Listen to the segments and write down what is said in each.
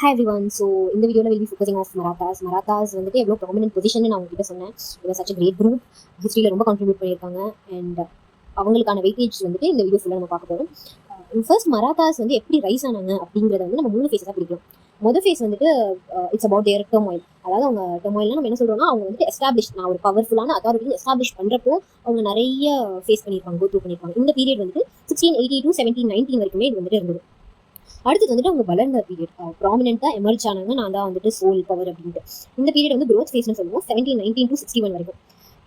Hi everyone. So in the video, we'll be focusing on Marathas. Marathas வந்துட்டு எவ்வளோ prominent position நான் உங்ககிட்ட சொன்னேன். இது சச் கிரேட் குரூப், ஹிஸ்ட்ரியில் ரொம்ப கான்ட்ரிபியூட் பண்ணியிருக்காங்க. அண்ட் அவங்களுக்கான வெயிட்டேஜ் வந்துட்டு இந்த வீடியோ ஃபுல்லாக நம்ம பார்க்க போகிறோம். ஃபர்ஸ்ட் மராத்தாஸ் வந்து எப்படி ரைஸ் ஆனாங்க அப்படிங்கிறத வந்து நம்ம 3 ஃபேஸாக பிடிக்கும். மொதல் ஃபேஸ் வந்துட்டு இட்ஸ் அபவுட் தேர் டெர்மாயில். அதாவது அவங்க டெர்மாயில்னா நம்ம என்ன சொல்கிறோம்னா, அவங்க வந்துட்டு எஸ்டாப்ளிஷ், நான் ஒரு பவர்ஃபுல்லான அத்தாரிட்டி எஸ்டாப்ளிஷ் பண்ணுறப்போ அவங்க நிறைய ஃபேஸ் பண்ணியிருப்பாங்க, கோ த்ரூ பண்ணியிருப்பாங்க. இந்த பீரியட் வந்துட்டு 1680 to 1719 வரைக்குமே இது வந்துட்டு இருந்தது. அடுத்தது வந்துட்டு அவங்க வளர்ந்த பீரியட், ப்ராமினென்ட்டாக எமர்ஜ் ஆனாங்க. நான் தான் வந்துட்டு சோல் பவர் அப்படின்ட்டு. இந்த பீரியட் வந்து க்ரோத் ஃபேஸ்னு சொல்லுவோம். 1719 to 61 வரைக்கும்.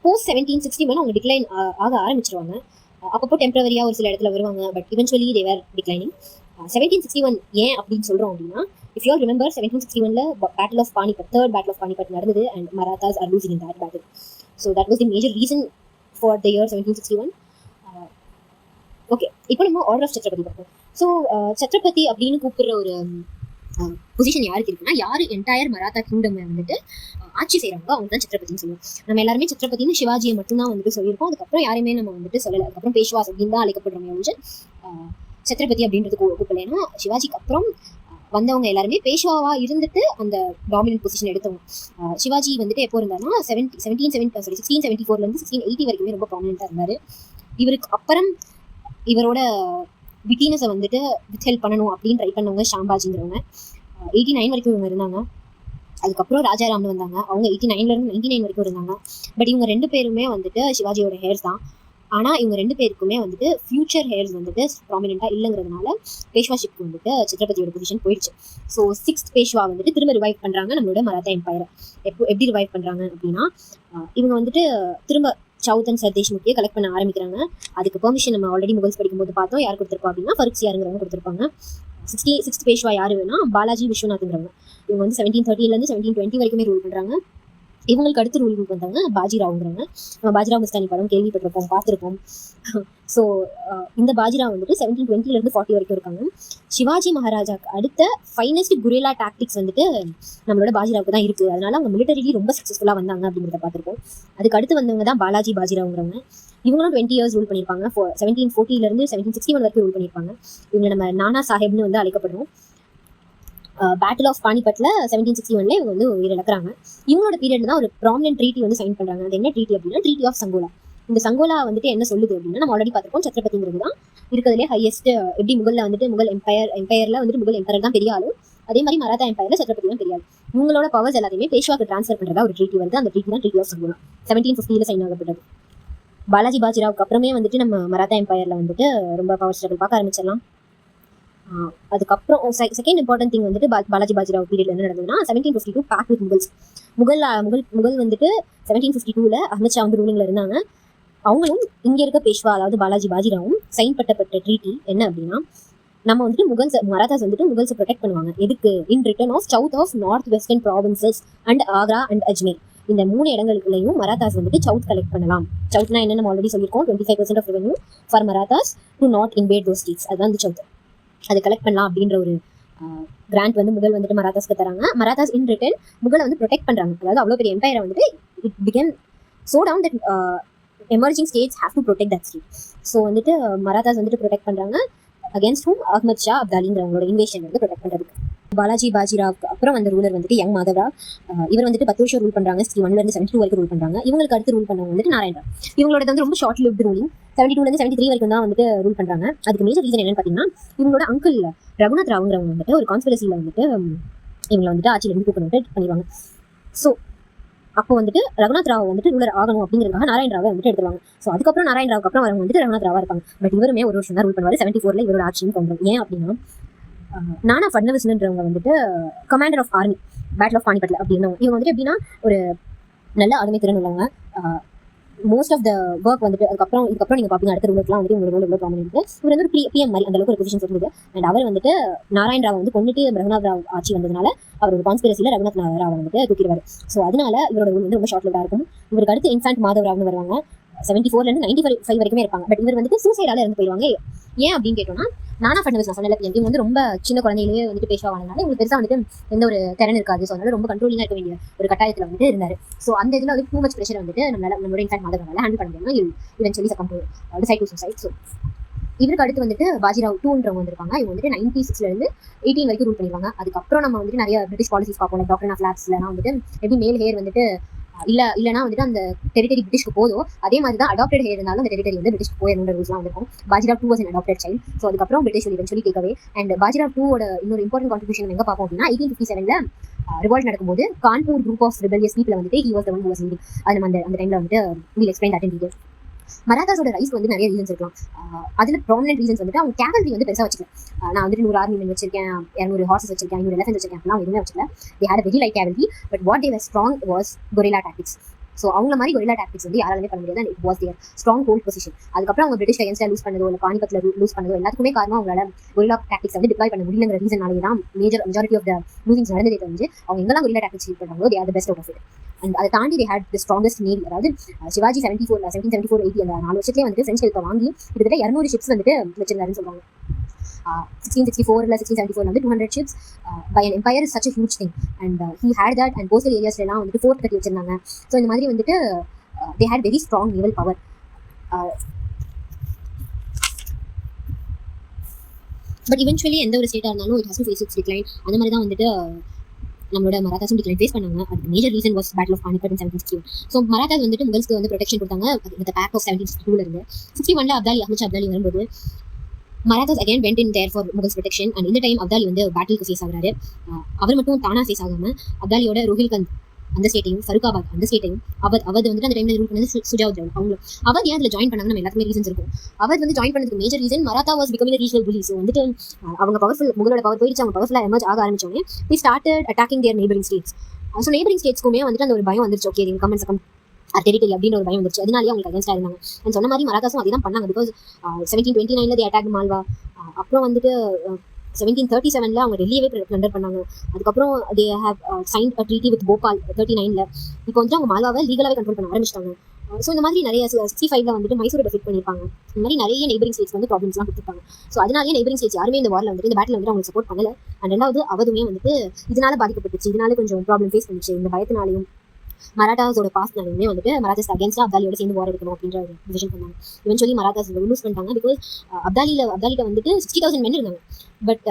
போஸ்ட் 1761 அவங்க டிக்ளைன் ஆக ஆரம்பிச்சிருவாங்க. அப்பப்போ டெம்பரவரியாக ஒரு சில இடத்துல வருவாங்க, but eventually they were declining. 1761 ஏன் அப்படின்னு சொல்கிறோம் அப்படின்னா, if you all remember 1761 battle of Panipat, third battle of Panipat நடந்தது. And Marathas are losing in that battle. So that was the major reason for the year 1761. Okay, இப்போ நம்ம ஆர்டர் ஆஃப் சத்ரபதி பார்ப்போம். So Chhatrapati அப்படின்னு கூப்பிடுற ஒரு பொசிஷன் யாருக்கு இருக்குன்னா, யார் என்டையர் மராத்தா கிங்டம் வந்துட்டு ஆட்சி செய்கிறாங்களோ அவங்க தான் சத்ரபதினு சொல்லுவோம். நம்ம எல்லாருமே சத்ரபதினு சிவாஜியை மட்டும்தான் வந்துட்டு சொல்லியிருக்கோம். அதுக்கப்புறம் யாரையுமே நம்ம வந்துட்டு சொல்லலை. அதுக்கப்புறம் பேஷ்வாஸ் அப்படின்னு தான் அழைக்கப்படுறோம். வந்து சத்ரபதி அப்படின்றது கூப்பிடலைன்னா, சிவாஜிக்கு அப்புறம் வந்தவங்க எல்லாருமே பேஷ்வாவா இருந்துட்டு அந்த டாமினன்ட் பொசிஷன் எடுத்தவங்க. சிவாஜி வந்துட்டு எப்போ இருந்தாருன்னா 1674 1680 வரைக்குமே ரொம்ப ப்ராமினென்ட்டாக இருந்தார். இவருக்கு அப்புறம் இவரோட விட்டினஸை வந்துட்டு வித் ஹெல்ப் பண்ணணும் அப்படின்னு ட்ரை பண்ணவங்க ஷாம்பாஜிங்கிறவங்க. 89 வரைக்கும் இவங்க இருந்தாங்க. அதுக்கப்புறம் ராஜாராம்னு வந்தாங்க. அவங்க 89 99 வரைக்கும் இருந்தாங்க. பட் இவங்க 2 பேருமே வந்துட்டு சிவாஜியோட ஹேர்ஸ் தான். ஆனால் இவங்க 2 பேருக்குமே வந்துட்டு ஃபியூச்சர் ஹேர்ஸ் வந்துட்டு ப்ராமினென்ட்டாக இல்லைங்கிறதுனால பேஷ்வாஷிப்க்கு வந்துட்டு சத்ரபதியோட பொசிஷன் போயிடுச்சு. ஸோ 6th பேஷ்வா வந்துட்டு திரும்ப ரிவைவ் பண்ணுறாங்க நம்மளோட மராத்தா எம்பையரை. எப்படி ரிவைவ் பண்ணுறாங்க அப்படின்னா, இவங்க வந்துட்டு திரும்ப சவுத் அண்ட் சர் தேஷ்முக்கியை கலெக்ட் பண்ண ஆரம்பிக்கிறாங்க. அதுக்கு பெர்மிஷன் நம்ம ஆல்ரெடி முகல்ஸ் படிக்கும்போது பார்த்தோம். யார் கொடுத்துருப்பா அப்படின்னா, ஃபருக்சியாருங்கிறவங்க கொடுத்துருப்பாங்க. 66th பேஷ்வா யார் வேணா, பாலாஜி விஸ்வநாத்ங்கிறவங்க. இவங்க வந்து 1730 1720 வரைக்குமே ரூல் பண்ணுறாங்க. இவங்களுக்கு அடுத்து ரூலுக்கு வந்தவங்க பாஜிராவுங்கிறவங்க. நம்ம பாஜிராவ் மஸ்தானி படம் கேள்விப்பட்டிருப்போம், பார்த்துருப்போம். ஸோ இந்த பாஜிராவ் வந்துட்டு 1720 40 வரைக்கும் இருக்காங்க. சிவாஜி மகாராஜாக்கு அடுத்த ஃபைனஸ்ட் குரேலா டாக்டிக்ஸ் வந்துட்டு நம்மளோட பாஜிராவுக்கு தான் இருக்குது. அதனால அவங்க மிலிட்டரிலி ரொம்ப சக்ஸஸ்ஃபுல்லாக வந்தாங்க அப்படிங்கிறத பார்த்துருப்போம். அதுக்கு அடுத்து வந்தவங்க தான் பாலாஜி பாஜிராவுங்கிறவங்க. இவங்களும் 20 years ரூல் பண்ணியிருப்பாங்க. 1740 1761 வரைக்கும் ரூல் பண்ணியிருப்பாங்க. இவங்க நம்ம நானா சாஹேப்னு வந்து அழைக்கப்படுறோம். பேட்டில் ஆஃப் பானிபட்ல 1761 இவங்க வந்து உயிரிழக்கிறாங்க. இவங்களோட பீரியட்ல தான் ஒரு ப்ராமினன்ட் ட்ரீட்டி வந்து சைன் பண்ணுறாங்க. அது என்ன ட்ரீட்டி அப்படின்னா, ட்ரீட்டி ஆஃப் சங்கோலா. இந்த சங்கோலா வந்துட்டு என்ன சொல்லுது அப்படின்னா, நம்ம ஆல்ரெடி பார்த்துருக்கோம், சத்ரபதிங்கிறது தான் இருக்கிறதுலே ஹையஸ்ட். எப்படி முகல்ல வந்துட்டு முகல் எம்பையர்ல வந்துட்டு முகல் எம்பையர் தான் பெரிய ஆளு, அதே மாதிரி மராத்தா எம்பையர்ல சத்ரபதி தான் பெரிய ஆளு. இவங்களோட பவர்ஸ் எல்லாத்தையுமே பேஷ்வாக்கு ட்ரான்ஸ்ஃபர் பண்ணுறதா ஒரு ட்ரீட்டி வருது. அந்த ட்ரீட்டி தான் ட்ரீட்டி ஆஃப் சங்கோலா. 1750 சைன் ஆகப்பட்டது. பாலாஜி பாஜிராவுக்கு அப்புறமே வந்துட்டு நம்ம மராத்தா எம்பையர்ல வந்துட்டு ரொம்ப பவர் ஸ்ட்ரகிள் பார்க்க ஆரம்பிச்சிடலாம். அதுக்கப்புறம் செகண்ட் இம்பார்ட்டன்ட் திங் வந்துட்டு பாலாஜி பாஜிராவ் பீரியட்ல என்ன நடந்ததுன்னா, 1752 பேக் வித் முகல்ஸ். முகல் வந்துட்டு 1752 அஹ்மத் ஷா வந்து ரூலிங்ல இருந்தாங்க. அவங்களும் இங்க இருக்க பேஷ்வா, அதாவது பாலாஜி பாஜிராவும் சைன் பண்ணப்பட்ட ட்ரீட்டி என்ன அப்படின்னா, நம்ம வந்துட்டு மராத்தாஸ் வந்துட்டு முகல்ஸை ப்ரொடெக்ட் பண்ணுவாங்க. எதுக்கு? In return of south of north western provinces and Agra and Ajmer. இந்த 3 இடங்களுக்குலையும் மராத்தாஸ் வந்துட்டு சவுத் கலெக்ட் பண்ணலாம். சவுத்னா என்ன நம்ம ஆல்ரெடி சொல்லியிருக்கோம், 25% of revenue for Marathas to not invade those states. அதுதான் வந்து சவுத். அதை கலெக்ட் பண்ணலாம் அப்படின்ற ஒரு கிராண்ட் வந்து முகல் வந்துட்டு மராத்தாஸ்க்கு தராங்க. மராத்தாஸ் இன் ரிட்டர்ன் முகலை வந்து ப்ரொடெக்ட் பண்ணுறாங்க. அதாவது அவ்வளோ பெரிய எம்பையரை வந்துட்டு it began so down that emerging states have to protect that state. So வந்துட்டு மராத்தாஸ் வந்துட்டு ப்ரொடெக்ட் பண்ணுறாங்க அகேன்ஸ்ட் ஹூம் அஹ்மத் ஷா அப்தாலிங்கிறவங்களோட இன்வேஷன் வந்து ப்ரொடெக்ட் பண்ணுறதுக்கு. பாலாஜி பாஜிராவுக்கு அப்புறம் அந்த ரூலர் வந்துட்டு யங் மாதவராவ். இவர் வந்துட்டு 10 வருஷம் ரூல் பண்ணுறாங்க. 61 72 வரைக்கும் ரூல் பண்ணுறாங்க. இவங்களுக்கு அடுத்து ரூல் பண்ணவங்க வந்துட்டு நாராயணராவ். இவங்களோட வந்து ரொம்ப ஷார்ட் லிவ்ட் ரூலிங். 72 73 வரைக்கும் தான் வந்துட்டு ரூல் பண்ணுறாங்க. அதுக்கு மேஜர் ரீசன் என்னன்னு பார்த்தீங்கன்னா, இவங்களோட அங்கிள் ரகுநாத் ராவுங்கிறவங்க வந்துட்டு ஒரு கான்ஸ்பிரசியில் வந்துட்டு இவங்களை வந்துட்டு ஆட்சியிலேருந்து தூக்கணும் பண்ணிடுவாங்க. ஸோ அப்போ வந்துட்டு ரகுநாத் ராவ் வந்துட்டு ரூலர் ஆகணும் அப்படிங்கிறதுக்காக நாராயண ராவை வந்துட்டு எடுத்துருவாங்க. ஸோ அதுக்கப்புறம் நாராயண ராவுக்கு அப்புறம் அவங்க வந்துட்டு ரகுநாத் ராவா இருப்பாங்க. பட் இவருமே ஒரு வருஷம் தான் ரூல் பண்ணுவார். 74 இவரோட ஆட்சியும் கொண்டு. ஏன் அப்படின்னா, நானா ஃபட்னவிஸ்ன்றவங்க வந்துட்டு commander of army battle of பானிபட்ல அப்படின்னவங்க. இவங்க வந்துட்டு எப்படின்னா ஒரு நல்ல ஆளுமை திறன் உள்ளவங்க. மோஸ்ட் ஆஃப் த ஒர்க் வந்துட்டு இதுக்கப்புறம் நீங்கள் பார்ப்பீங்க, அடுத்த ரூலுக்குலாம் வந்துட்டு உங்களோட ரோல் எவ்வளோ ப்ராமினென்ட். இவர் வந்து ஒரு பிஎம் மாதிரி அந்த அளவுக்கு ஒரு பொசிஷன் இருந்தது. அண்ட் அவர் வந்துட்டு நாராயண ராவ் வந்து கொண்டுட்டு ரகுநாத் ராவ் ஆட்சி வந்ததுனால அவர் ஒரு கான்ஸ்பிரசியில் ரகுநாத் ராவ் வந்துட்டு தூக்கிடுவார். ஸோ அதனால இவரோட ரூல் வந்து ரொம்ப ஷார்ட் லிவ்டாக இருக்கும். இவருக்கு அடுத்து இன்ஃபேண்ட் மாதவராவ்னு வருவாங்க. 74 95 வரைக்குமே இருப்பாங்க. பட் இவர் வந்துட்டு சூசைடால இருந்து போயிடுவாங்க. ஏன் அப்படின்னு கேட்டோம்னா, நானா ஃபட்னவிஸ் நான் சொன்னல, இவங்க வந்து ரொம்ப சின்ன குழந்தையிலேயே வந்துட்டு பேசுவாங்கனால இவங்களுக்கு பெருசாக வந்துட்டு எந்த ஒரு திறன் இருக்காது. ஸோ அதனால ரொம்ப கண்ட்ரோலிங்காக இருக்க வேண்டிய ஒரு கட்டாயத்தில் வந்துட்டு இருந்தார். ஸோ அந்த இதில் வந்து டூ மச் ப்ரெஷர் வந்துட்டு நம்மளோட இன்ஃபேக்ட் மாதவரால் ஹேண்டில் பண்ண முடியாமல் eventually சக்கம் to decide to suicide. So இதற்கு அடுத்து வந்துட்டு பாஜிராவ் 2ன்றவங்க வந்திருக்காங்க. இவங்க வந்துட்டு 96 இருந்து 18 வரைக்கும் ரூல் பண்ணிருக்காங்க. அதுக்கப்புறம் நம்ம வந்துட்டு நிறைய பிரிட்டிஷ் பாலிசிஸ் பார்ப்போம். டாக்டர் ஆஃப் லேப்ஸ்லாம் வந்துட்டு எப்படி மேல் ஹேர் வந்துட்டு இல்லைனா வந்துட்டு அந்த டெரிட்டரி பிரிட்டிஷ்க்கு போதும், அதே மாதிரி தான் அடாப்டட் ஹேர் இருந்தாலும் அந்த டெரிட்டரி வந்து பிரிட்டிஷ்க்கு போயிடணுன்ற ரூல்ஸ்லாம் வந்திருக்கும். Bajirao 2 was an adopted child. So அதுக்கப்புறம் British will eventually take away. And Bajirao 2ஓட இன்னொரு இம்பார்ட்டன்ட் கான்ட்ரிபியூஷன் எங்க பார்ப்போம் அப்படின்னா 1857ல ரிவால்ட் நடக்கும்போது Kanpur group of rebellious people வந்துட்டு he was the one who was leading. அது நம்ம அந்த டைம்ல வந்துட்டு we'll explain that in detail. மராத்தாஸோட ரைஸ் வந்து நிறைய ரீசன்ஸ் இருக்கலாம். அதுல ப்ராமினன்ட் ரீசன்ஸ் வந்துட்டு அவங்க கேவல்ரி வந்து பெருசா வச்சுக்கல. நான் வந்துட்டு 100 ஆர்மி மென் வச்சிருக்கேன், 200 ஹார்சஸ் வச்சிருக்கேன், 200 எலிஃபென்ட்ஸ் வச்சிருக்கேன் அப்படிலாம் எதுவுமே வச்சுக்கல. they had a very light cavalry, but what they were strong was guerrilla tactics. So அவங்கள மாதிரி கொரில்லா டாக்டிக்ஸ் வந்து யாராலுமே பண்ண முடியாது. It was their strong hold position. அதுக்கப்புறம் அவங்க பிரிட்டிஷ் அகேன்ஸ்டா லூஸ் பண்ணதோ இல்லை பானிபத்தில் லூஸ் பண்ணதோ எல்லாத்துக்குமே காரணம் அவங்களால கொரில்லா டாக்டிக்ஸ் வந்து டிப்ளாய் பண்ண முடியலங்கிற ரீசனாலே தான் மெஜாரிட்டி ஆஃப் த லூசிங்ஸ் நடந்ததே தெரிஞ்சு அவங்க எங்கெல்லாம் கொரில்லா டாக்டிக்ஸ் யூஸ் பண்ணாங்களோ they are the best out of it. And அதை தாண்டி they had the strongest navy. அதாவது சிவாஜி 1774-80 அந்த 4 வருஷத்துலேயே வந்துட்டு ஃப்ரெஞ்ச் ஹெல்ப்பை வாங்கி கிட்டத்தட்ட 200 ஷிப்ஸ் வந்துட்டு வச்சிருந்தாருன்னு சொல்றாங்க. 1664 1674 வந்து 200 ships by an empire is such a huge thing, and he had that. and coastal areas எல்லாம் வந்துட்டு ஃபோர்ட் கட்டி வச்சிருந்தாங்க. ஸோ இந்த மாதிரி வந்துட்டு they had very strong naval power. But eventually எந்த ஒரு ஸ்டேட்டாக இருந்தாலும் it has to face its decline. அந்த மாதிரி தான் வந்துட்டு நம்மளோட மராத்தாஸும் டிக்ளைன் ஃபேஸ் பண்ணாங்க. அதுக்கு major reason was battle of Panipat in 1761. So Marathas வந்துட்டு முகல்ஸ்க்கு வந்து ப்ரொடெக்ஷன் கொடுத்தாங்க வித் பேக் ஆஃப் 1762 இருந்து 61ல அஹமத் ஷா அப்தாலி வரும்போது Marathas again went in there for Mughals protection. And இந்த டைம் அப்தாலி வந்து பேட்டிலுக்கு ஃபேஸ் ஆகுறாரு. அவர் மட்டும் தானா ஃபேஸ் ஆகாமல் அப்தாலியோட ரோஹில்கந்த் அந்த ஸ்டேட்டையும் ஃபருக்காபாத் அந்த ஸ்டேட்டையும் அவர் வந்துட்டு அந்த டைம்ல ரூல் பண்ணது சுஜாவுத் அவங்க அவர் ஏன் அதில் ஜாயின் பண்ணாங்க நம்ம எல்லாத்துக்குமே ரீசன்ஸ் இருக்கும். அவர் வந்து ஜாயின் பண்ணதுக்கு major reason Maratha was becoming regional புலி. ஸோ வந்துட்டு அவங்க பவர்ஃபுல் முகலோட பவர் போயிடுச்சு, அவங்க பவர்ஃபுல்லாக எமர்ஜ் ஆக ஆரம்பிச்சோடனே they started attacking their neighboring states. So neighboring ஸ்டேட்ஸ்க்குமே வந்துட்டு அந்த ஒரு பயம் வந்துருச்சு. ஓகே கமெண்ட் சக்கம் டெரிட்டரி அப்படின்னு ஒரு பயம் வந்துருச்சு. அதனாலேயே அவங்களுக்கு அகேன்ஸ்டாக இருந்தாங்க. அண்ட் சொன்ன மாதிரி மராத்தாஸும் அதே தான் பண்ணாங்க. Because 1729 they attacked Malwa. அப்புறம் வந்துட்டு 1737 அவங்க டெல்லியவே பிளண்டர் பண்ணாங்க. அதுக்கப்புறம் they have signed a treaty with Bhopal 39ல. இப்போ வந்துட்டு அவங்க மால்வாவை லீகலாகவே கண்ட்ரோல் பண்ண ஆரம்பிச்சிட்டாங்க. ஸோ இந்த மாதிரி நிறைய 65ல வந்துட்டு மைசூரை டெஃபிட் பண்ணியிருப்பாங்க. இந்த மாதிரி நிறைய நெய்பரிங் ஸ்டேட்ஸ் வந்து ப்ராப்ளம்ஸ்லாம் கொடுத்துருப்பாங்க. ஸோ அதனாலேயே நெய்பரிங் ஸ்டேட்ஸ் யாருமே இந்த வாரில் வந்துட்டு இந்த பேட்டில் வந்துட்டு அவங்க சப்போர்ட் பண்ணல. அண்ட் ரெண்டாவது அவதுமே வந்துட்டு இதனால பாதிக்கப்பட்டுச்சு, இதனால கொஞ்சம் ப்ராப்ளம் ஃபேஸ் பண்ணிச்சு. இந்த பயத்தினாலையும் மராட்டாஸோட பாஸ்ட்னாலுமே வந்துட்டு மராத்தாஸ் அகேன்ஸ்டா அப்தாலியோட சேர்ந்து வார் எடுக்கணும் அப்படின்ற ஒரு டிசிஷன் பண்ணாங்க. இவென்ச்சுவலி மராத்தாஸ் லூஸ் பண்ணிட்டாங்க. பிகாஸ் அப்தாலிட்ட வந்துட்டு 60,000 men இருந்தாங்க. But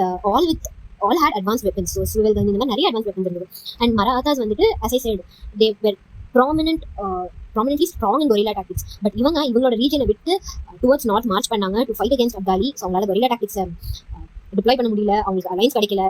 all had advanced weapons. So civil gun இந்த மாதிரி நிறைய advanced weapons இருந்தது. And மராத்தாஸ் வந்துட்டு as I said they were prominently strong in guerrilla tactics. But இவங்களோட ரீஜனை விட்டு டுவர்ட்ஸ் நார்த் மார்ச் பண்ணாங்க to fight against Abdali. So அவங்களால guerrilla tactics டிப்ளாய் பண்ண முடியல, அவங்களுக்கு அலைன்ஸ் கிடைக்கல.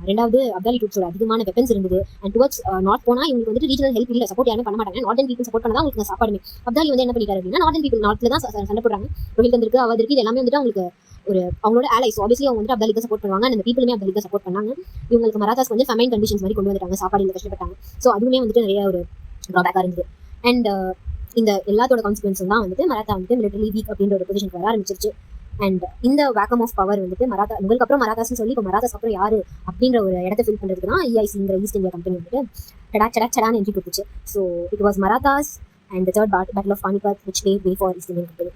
ரெண்டாவது அப்தாலி ட்ரூப்ஸோட அதிகமான வெப்பன்ஸ் இருந்தது. அண்ட் டுவர்ட்ஸ் நார்த் போனால் இவங்களுக்கு வந்துட்டு ரீஜனல் ஹெல்ப் இல்லை, சப்போர்ட் யாருமே பண்ண மாட்டாங்க. நார்தன் பீப்பிள் சப்போர்ட் பண்ணா அவங்களுக்கு சாப்பாடுமே. அப்தாலி வந்து என்ன பண்ணிட்டாரு அப்படின்னா நார்தன் பீப்பிள் நார்த்ல தான் சண்டை போடுறாங்க. ரோஹில்கந்திற்கு அவருக்கு இது எல்லாமே வந்துட்டு அவங்களுக்கு ஒரு அவங்களோட ஆலைஸ். ஆப்வியஸ்லி அவங்க வந்து அப்தாலிக்கு சப்போர்ட் பண்ணுவாங்க. அந்த பீப்புளுமே அப்தாலிக்கு சப்போர்ட் பண்ணாங்க. இவங்களுக்கு மராத்தாஸ் வந்து ஃபமைன் கண்டிஷன்ஸ் மாதிரி கொண்டு வந்துட்டாங்க, சாப்பாடு இல்லை, கஷ்டப்பட்டாங்க. ஸோ அதுவுமே வந்துட்டு நிறைய ஒரு ட்ராபேக்காக இருந்தது. அண்ட் இந்த எல்லாத்தோட கான்சிக்வன்ஸும் தான் வந்துட்டு மராத்தா வந்துட்டு மிலிட்டரி வீக் அப்படின்ற ஒரு பொசிஷனுக்கு வர ஆரம்பிச்சிருச்சு. அண்ட் இந்த வேக்கம் ஆஃப் பவர் வந்துட்டு உங்களுக்கு அப்புறம் மராத்தாஸ்னு சொல்லி இப்போ மராத்தாஸ் அப்புறம் யாரு அப்படின்ற ஒரு இடத்த ஃபில் பண்ணுறதுக்கு தான் EICங்கிற ஈஸ்ட் இந்தியா கம்பெனி வந்துட்டு சடான்னு என்ட்ரி கொடுத்துச்சு. So it was Marathas and the third battle of Panipat which paved way for East Indian Company.